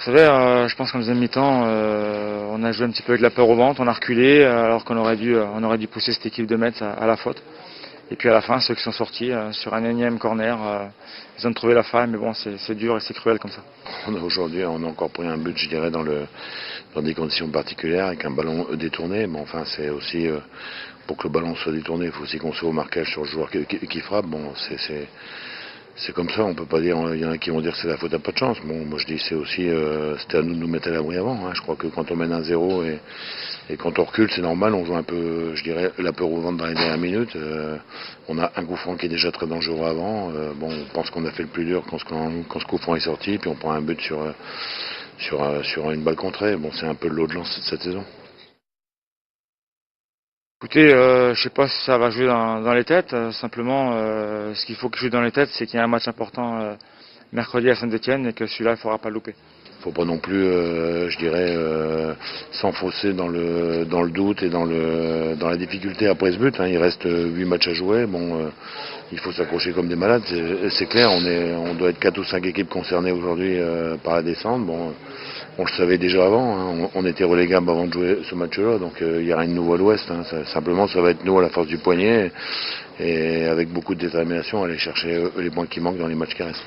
savez, je pense qu'en deuxième mi-temps, on a joué un petit peu avec la peur au ventre, on a reculé alors qu'on aurait dû pousser cette équipe de Metz à la faute. Et puis à la fin, ceux qui sont sortis sur un énième corner, ils ont trouvé la faille, mais bon, c'est dur et c'est cruel comme ça. Aujourd'hui, on a encore pris un but, je dirais, dans des conditions particulières, avec un ballon détourné. Mais enfin, c'est aussi, pour que le ballon soit détourné, il faut aussi qu'on soit au marquage sur le joueur qui frappe. Bon, c'est comme ça, on peut pas dire, il y en a qui vont dire que c'est la faute à pas de chance. Bon, moi je dis c'est aussi, c'était à nous de nous mettre à l'abri avant. Hein. Je crois que quand on mène 1-0 et quand on recule, c'est normal, on joue un peu, je dirais, la peur au ventre dans les dernières minutes. On a un coup franc qui est déjà très dangereux avant. Bon, on pense qu'on a fait le plus dur quand ce coup franc est sorti, puis on prend un but sur une balle contrée. Bon, c'est un peu le lot de lance cette saison. Écoutez, je sais pas si ça va jouer dans les têtes. Simplement, ce qu'il faut que joue dans les têtes, c'est qu'il y a un match important mercredi à Saint-Etienne et que celui-là, il ne faudra pas le louper. Faut pas non plus, je dirais, s'enfoncer dans le doute et dans la difficulté après ce but. Hein. Il reste 8 matchs à jouer. Bon, il faut s'accrocher comme des malades. C'est clair, on doit être 4 ou 5 équipes concernées aujourd'hui par la descente. Bon, on le savait déjà avant. Hein. On était relégable avant de jouer ce match-là, donc il n'y a rien de nouveau à l'Ouest. Hein. Simplement, ça va être nous à la force du poignet et avec beaucoup de détermination aller chercher les points qui manquent dans les matchs qui restent.